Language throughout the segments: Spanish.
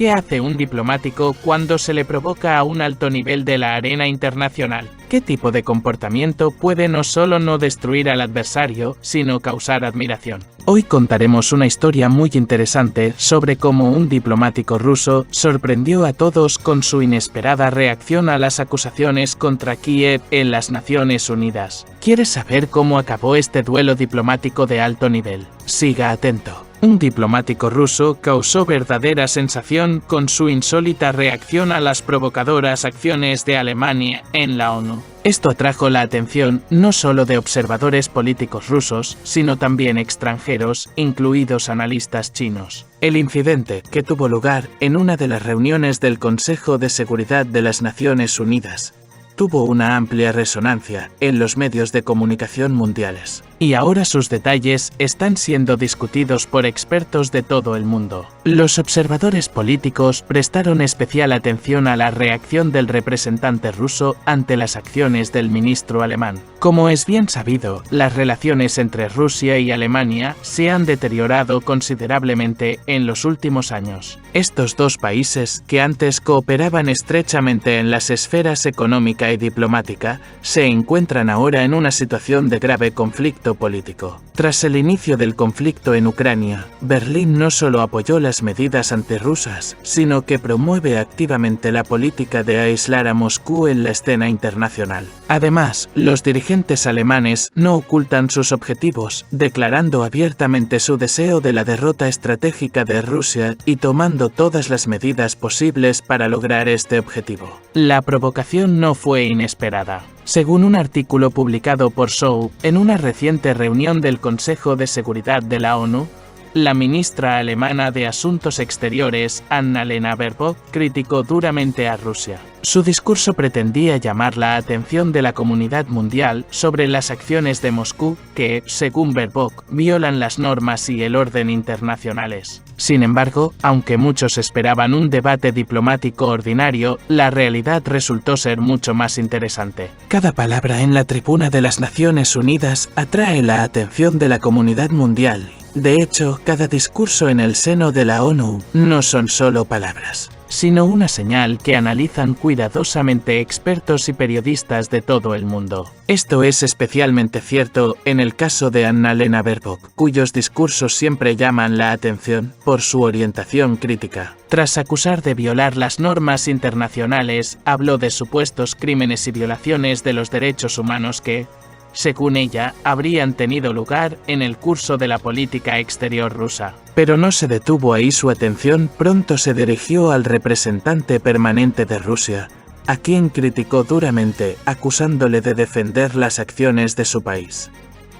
¿Qué hace un diplomático cuando se le provoca a un alto nivel de la arena internacional? ¿Qué tipo de comportamiento puede no solo no destruir al adversario, sino causar admiración? Hoy contaremos una historia muy interesante sobre cómo un diplomático ruso sorprendió a todos con su inesperada reacción a las acusaciones contra Kiev en las Naciones Unidas. ¿Quieres saber cómo acabó este duelo diplomático de alto nivel? Siga atento. Un diplomático ruso causó verdadera sensación con su insólita reacción a las provocadoras acciones de Alemania en la ONU. Esto atrajo la atención no solo de observadores políticos rusos, sino también extranjeros, incluidos analistas chinos. El incidente, que tuvo lugar en una de las reuniones del Consejo de Seguridad de las Naciones Unidas, tuvo una amplia resonancia en los medios de comunicación mundiales, y ahora sus detalles están siendo discutidos por expertos de todo el mundo. Los observadores políticos prestaron especial atención a la reacción del representante ruso ante las acciones del ministro alemán. Como es bien sabido, las relaciones entre Rusia y Alemania se han deteriorado considerablemente en los últimos años. Estos dos países, que antes cooperaban estrechamente en las esferas económica y diplomática, se encuentran ahora en una situación de grave conflicto político. Tras el inicio del conflicto en Ucrania, Berlín no solo apoyó las medidas antirrusas, sino que promueve activamente la política de aislar a Moscú en la escena internacional. Además, los dirigentes alemanes no ocultan sus objetivos, declarando abiertamente su deseo de la derrota estratégica de Rusia y tomando todas las medidas posibles para lograr este objetivo. La provocación no fue inesperada. Según un artículo publicado por Show, en una reciente reunión del Consejo de Seguridad de la ONU, la ministra alemana de Asuntos Exteriores, Annalena Baerbock, criticó duramente a Rusia. Su discurso pretendía llamar la atención de la comunidad mundial sobre las acciones de Moscú que, según Baerbock, violan las normas y el orden internacionales. Sin embargo, aunque muchos esperaban un debate diplomático ordinario, la realidad resultó ser mucho más interesante. Cada palabra en la tribuna de las Naciones Unidas atrae la atención de la comunidad mundial. De hecho, cada discurso en el seno de la ONU no son solo palabras, sino una señal que analizan cuidadosamente expertos y periodistas de todo el mundo. Esto es especialmente cierto en el caso de Annalena Baerbock, cuyos discursos siempre llaman la atención por su orientación crítica. Tras acusar de violar las normas internacionales, habló de supuestos crímenes y violaciones de los derechos humanos que, según ella, habrían tenido lugar en el curso de la política exterior rusa. Pero no se detuvo ahí su atención, pronto se dirigió al representante permanente de Rusia, a quien criticó duramente, acusándole de defender las acciones de su país,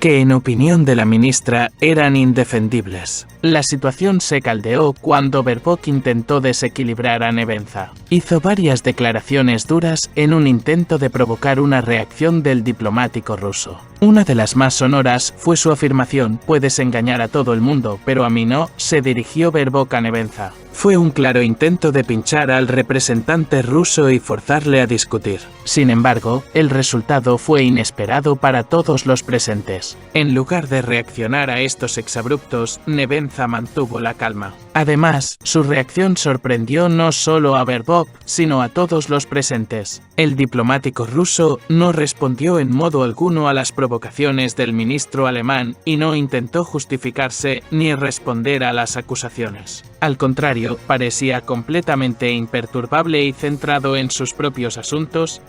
que en opinión de la ministra eran indefendibles. La situación se caldeó cuando Baerbock intentó desequilibrar a Nevenza. Hizo varias declaraciones duras en un intento de provocar una reacción del diplomático ruso. Una de las más sonoras fue su afirmación: "Puedes engañar a todo el mundo, pero a mí no", se dirigió Baerbock a Nevenza. Fue un claro intento de pinchar al representante ruso y forzarle a discutir. Sin embargo, el resultado fue inesperado para todos los presentes. En lugar de reaccionar a estos exabruptos, Nevenza mantuvo la calma. Además, su reacción sorprendió no solo a Baerbock, sino a todos los presentes. El diplomático ruso no respondió en modo alguno a las provocaciones del ministro alemán y no intentó justificarse ni responder a las acusaciones. Al contrario, parecía completamente imperturbable y centrado en sus propios asuntos,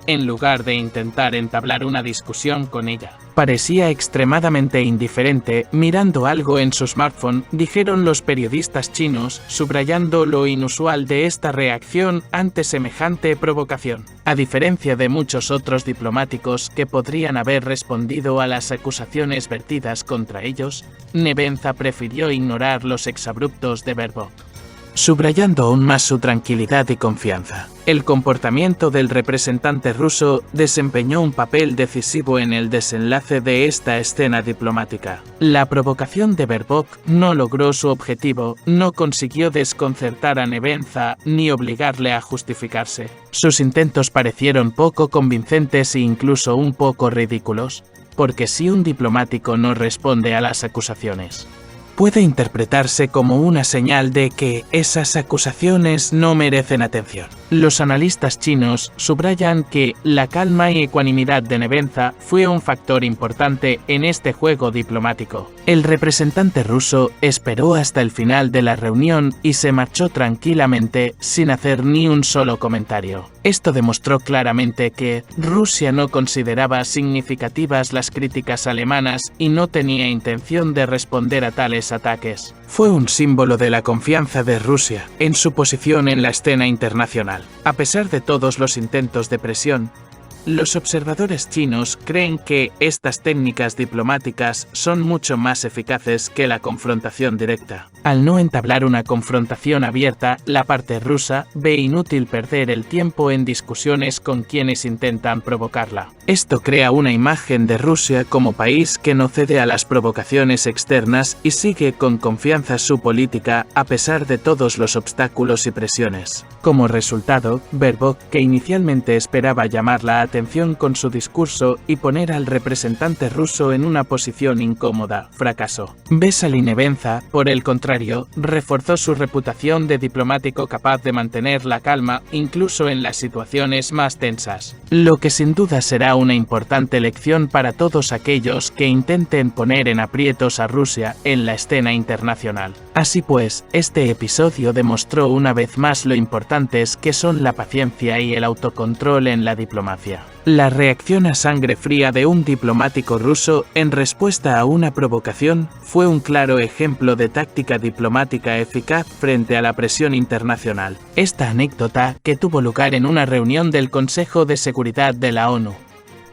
en lugar de intentar entablar una discusión con ella. Parecía extremadamente indiferente, mirando algo en su smartphone, dijeron los periodistas chinos, subrayando lo inusual de esta reacción ante semejante provocación. A diferencia de muchos otros diplomáticos que podrían haber respondido a las acusaciones vertidas contra ellos, Nevenza prefirió ignorar los exabruptos de Baerbock, subrayando aún más su tranquilidad y confianza. El comportamiento del representante ruso desempeñó un papel decisivo en el desenlace de esta escena diplomática. La provocación de Baerbock no logró su objetivo, no consiguió desconcertar a Nevenza ni obligarle a justificarse. Sus intentos parecieron poco convincentes e incluso un poco ridículos, porque si un diplomático no responde a las acusaciones, puede interpretarse como una señal de que esas acusaciones no merecen atención. Los analistas chinos subrayan que la calma y ecuanimidad de Nevenza fue un factor importante en este juego diplomático. El representante ruso esperó hasta el final de la reunión y se marchó tranquilamente sin hacer ni un solo comentario. Esto demostró claramente que Rusia no consideraba significativas las críticas alemanas y no tenía intención de responder a tales ataques. Fue un símbolo de la confianza de Rusia en su posición en la escena internacional. A pesar de todos los intentos de presión, los observadores chinos creen que estas técnicas diplomáticas son mucho más eficaces que la confrontación directa. Al no entablar una confrontación abierta, la parte rusa ve inútil perder el tiempo en discusiones con quienes intentan provocarla. Esto crea una imagen de Rusia como país que no cede a las provocaciones externas y sigue con confianza su política a pesar de todos los obstáculos y presiones. Como resultado, Baerbock, que inicialmente esperaba llamar la atención con su discurso y poner al representante ruso en una posición incómoda, fracasó. Veselin Nevenza, por el contrario, reforzó su reputación de diplomático capaz de mantener la calma incluso en las situaciones más tensas, lo que sin duda será una importante lección para todos aquellos que intenten poner en aprietos a Rusia en la escena internacional. Así pues, este episodio demostró una vez más lo importantes que son la paciencia y el autocontrol en la diplomacia. La reacción a sangre fría de un diplomático ruso en respuesta a una provocación fue un claro ejemplo de táctica diplomática eficaz frente a la presión internacional. Esta anécdota, que tuvo lugar en una reunión del Consejo de Seguridad de la ONU,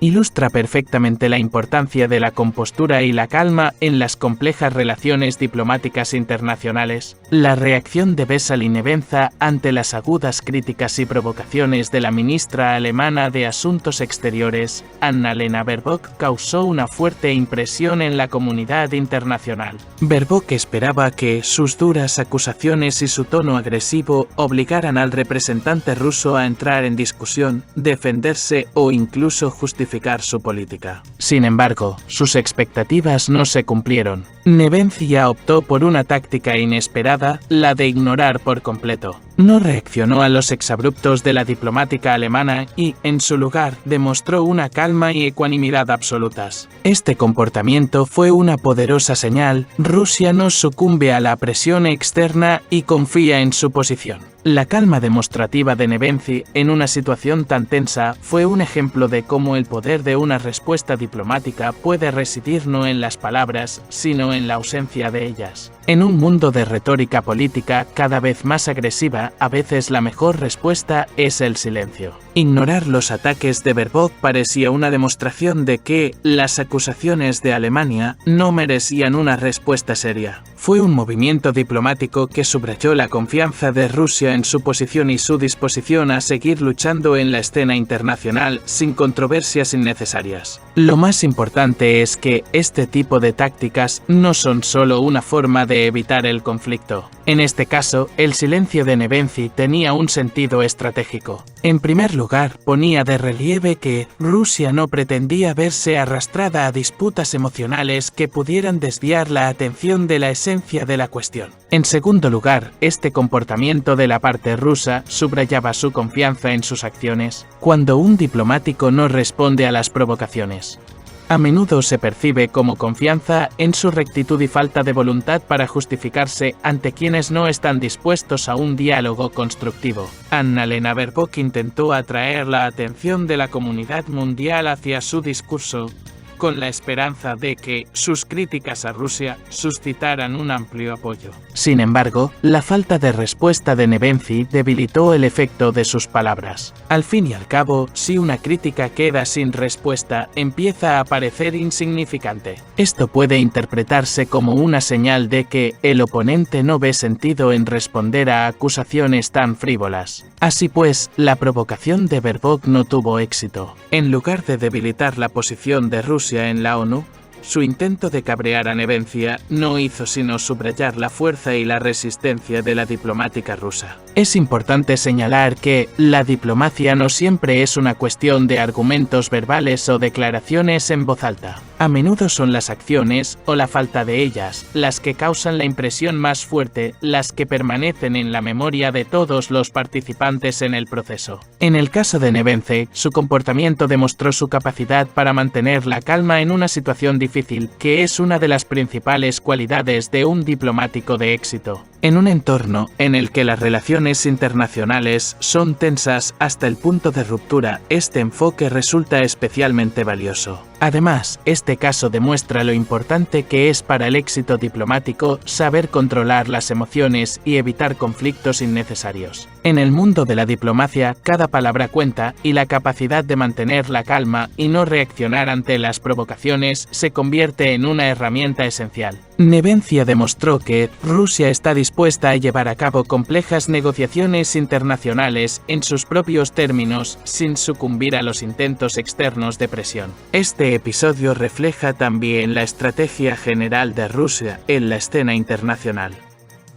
ilustra perfectamente la importancia de la compostura y la calma en las complejas relaciones diplomáticas internacionales. La reacción de Veselin Nevenza ante las agudas críticas y provocaciones de la ministra alemana de Asuntos Exteriores, Annalena Baerbock, causó una fuerte impresión en la comunidad internacional. Baerbock esperaba que sus duras acusaciones y su tono agresivo obligaran al representante ruso a entrar en discusión, defenderse o incluso justificar su política. Sin embargo, sus expectativas no se cumplieron. Nevenza optó por una táctica inesperada, la de ignorar por completo. No reaccionó a los exabruptos de la diplomática alemana y, en su lugar, demostró una calma y ecuanimidad absolutas. Este comportamiento fue una poderosa señal: Rusia no sucumbe a la presión externa y confía en su posición. La calma demostrativa de Nevenza en una situación tan tensa fue un ejemplo de cómo el poder de una respuesta diplomática puede residir no en las palabras, sino en la ausencia de ellas. En un mundo de retórica política cada vez más agresiva, a veces la mejor respuesta es el silencio. Ignorar los ataques de Baerbock parecía una demostración de que las acusaciones de Alemania no merecían una respuesta seria. Fue un movimiento diplomático que subrayó la confianza de Rusia en su posición y su disposición a seguir luchando en la escena internacional sin controversias innecesarias. Lo más importante es que este tipo de tácticas no son solo una forma de evitar el conflicto. En este caso, el silencio de Nevenza tenía un sentido estratégico. En primer lugar, ponía de relieve que Rusia no pretendía verse arrastrada a disputas emocionales que pudieran desviar la atención de la esencia de la cuestión. En segundo lugar, este comportamiento de la parte rusa subrayaba su confianza en sus acciones. Cuando un diplomático no responde a las provocaciones, a menudo se percibe como confianza en su rectitud y falta de voluntad para justificarse ante quienes no están dispuestos a un diálogo constructivo. Annalena Baerbock intentó atraer la atención de la comunidad mundial hacia su discurso, con la esperanza de que sus críticas a Rusia suscitaran un amplio apoyo. Sin embargo, la falta de respuesta de Nevenza debilitó el efecto de sus palabras. Al fin y al cabo, si una crítica queda sin respuesta, empieza a parecer insignificante. Esto puede interpretarse como una señal de que el oponente no ve sentido en responder a acusaciones tan frívolas. Así pues, la provocación de Baerbock no tuvo éxito. En lugar de debilitar la posición de Rusia en la ONU, su intento de cabrear a Nevenza no hizo sino subrayar la fuerza y la resistencia de la diplomática rusa. Es importante señalar que la diplomacia no siempre es una cuestión de argumentos verbales o declaraciones en voz alta. A menudo son las acciones, o la falta de ellas, las que causan la impresión más fuerte, las que permanecen en la memoria de todos los participantes en el proceso. En el caso de Nevense, su comportamiento demostró su capacidad para mantener la calma en una situación difícil, que es una de las principales cualidades de un diplomático de éxito. En un entorno en el que las relaciones internacionales son tensas hasta el punto de ruptura, este enfoque resulta especialmente valioso. Además, este caso demuestra lo importante que es para el éxito diplomático saber controlar las emociones y evitar conflictos innecesarios. En el mundo de la diplomacia, cada palabra cuenta y la capacidad de mantener la calma y no reaccionar ante las provocaciones se convierte en una herramienta esencial. Nevense demostró que Rusia está dispuesta a llevar a cabo complejas negociaciones internacionales en sus propios términos sin sucumbir a los intentos externos de presión. Este episodio refleja también la estrategia general de Rusia en la escena internacional.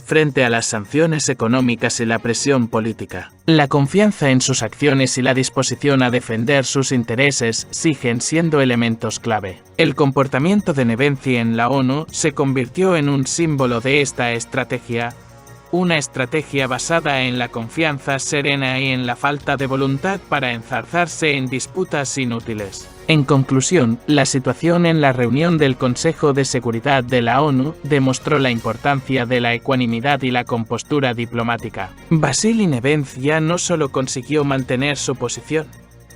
Frente a las sanciones económicas y la presión política, la confianza en sus acciones y la disposición a defender sus intereses siguen siendo elementos clave. El comportamiento de Nevense en la ONU se convirtió en un símbolo de esta estrategia, una estrategia basada en la confianza serena y en la falta de voluntad para enzarzarse en disputas inútiles. En conclusión, la situación en la reunión del Consejo de Seguridad de la ONU demostró la importancia de la ecuanimidad y la compostura diplomática. Vasily Nevense ya no solo consiguió mantener su posición,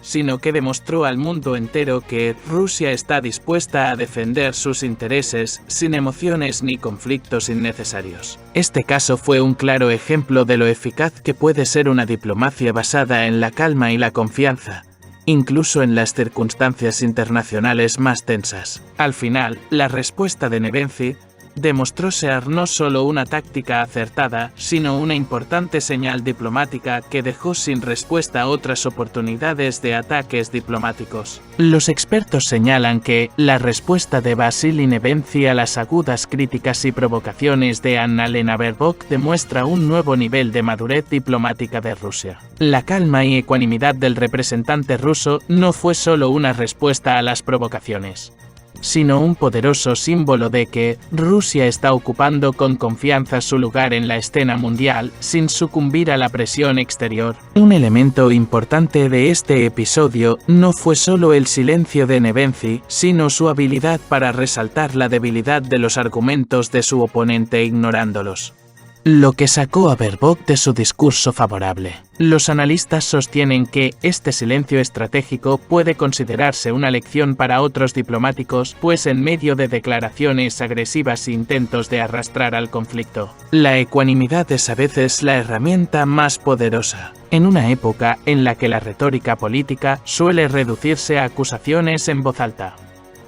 sino que demostró al mundo entero que Rusia está dispuesta a defender sus intereses sin emociones ni conflictos innecesarios. Este caso fue un claro ejemplo de lo eficaz que puede ser una diplomacia basada en la calma y la confianza, incluso en las circunstancias internacionales más tensas. Al final, la respuesta de Nevense demostró ser no solo una táctica acertada, sino una importante señal diplomática que dejó sin respuesta otras oportunidades de ataques diplomáticos. Los expertos señalan que la respuesta de Vasily Nevense a las agudas críticas y provocaciones de Annalena Baerbock demuestra un nuevo nivel de madurez diplomática de Rusia. La calma y ecuanimidad del representante ruso no fue solo una respuesta a las provocaciones, sino un poderoso símbolo de que Rusia está ocupando con confianza su lugar en la escena mundial sin sucumbir a la presión exterior. Un elemento importante de este episodio no fue solo el silencio de Nevense, sino su habilidad para resaltar la debilidad de los argumentos de su oponente ignorándolos, lo que sacó a Baerbock de su discurso favorable. Los analistas sostienen que este silencio estratégico puede considerarse una lección para otros diplomáticos, pues en medio de declaraciones agresivas e intentos de arrastrar al conflicto, la ecuanimidad es a veces la herramienta más poderosa. En una época en la que la retórica política suele reducirse a acusaciones en voz alta,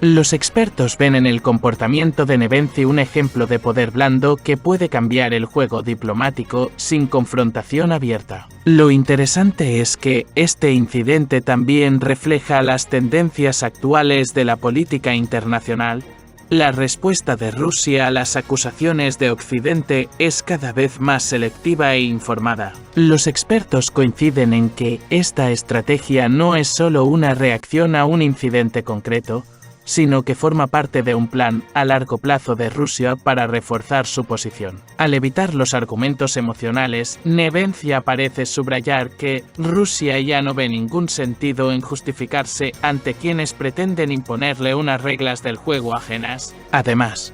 los expertos ven en el comportamiento de Nevense un ejemplo de poder blando que puede cambiar el juego diplomático sin confrontación abierta. Lo interesante es que este incidente también refleja las tendencias actuales de la política internacional. La respuesta de Rusia a las acusaciones de Occidente es cada vez más selectiva e informada. Los expertos coinciden en que esta estrategia no es solo una reacción a un incidente concreto, sino que forma parte de un plan a largo plazo de Rusia para reforzar su posición. Al evitar los argumentos emocionales, Nevense parece subrayar que Rusia ya no ve ningún sentido en justificarse ante quienes pretenden imponerle unas reglas del juego ajenas. Además,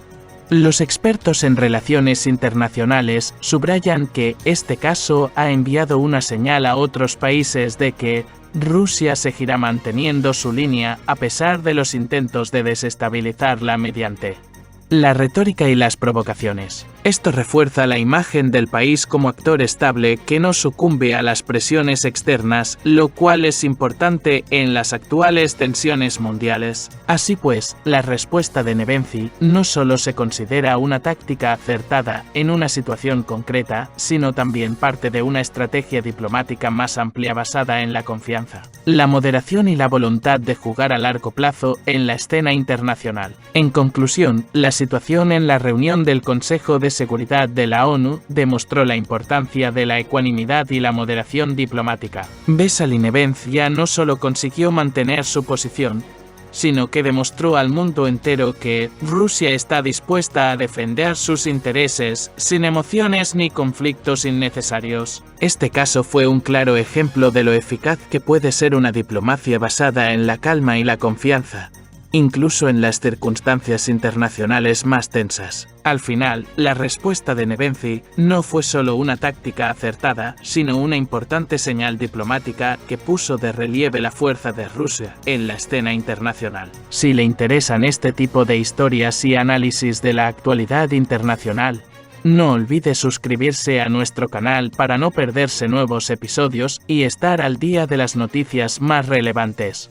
los expertos en relaciones internacionales subrayan que este caso ha enviado una señal a otros países de que Rusia seguirá manteniendo su línea a pesar de los intentos de desestabilizarla mediante la retórica y las provocaciones. Esto refuerza la imagen del país como actor estable que no sucumbe a las presiones externas, lo cual es importante en las actuales tensiones mundiales. Así pues, la respuesta de Nevense no solo se considera una táctica acertada en una situación concreta, sino también parte de una estrategia diplomática más amplia basada en la confianza, la moderación y la voluntad de jugar a largo plazo en la escena internacional. En conclusión, la situación en la reunión del Consejo de de Seguridad de la ONU demostró la importancia de la ecuanimidad y la moderación diplomática. Vesali Nevenz ya no solo consiguió mantener su posición, sino que demostró al mundo entero que Rusia está dispuesta a defender sus intereses sin emociones ni conflictos innecesarios. Este caso fue un claro ejemplo de lo eficaz que puede ser una diplomacia basada en la calma y la confianza, incluso en las circunstancias internacionales más tensas. Al final, la respuesta de Nevenzi no fue solo una táctica acertada, sino una importante señal diplomática que puso de relieve la fuerza de Rusia en la escena internacional. Si le interesan este tipo de historias y análisis de la actualidad internacional, no olvide suscribirse a nuestro canal para no perderse nuevos episodios y estar al día de las noticias más relevantes.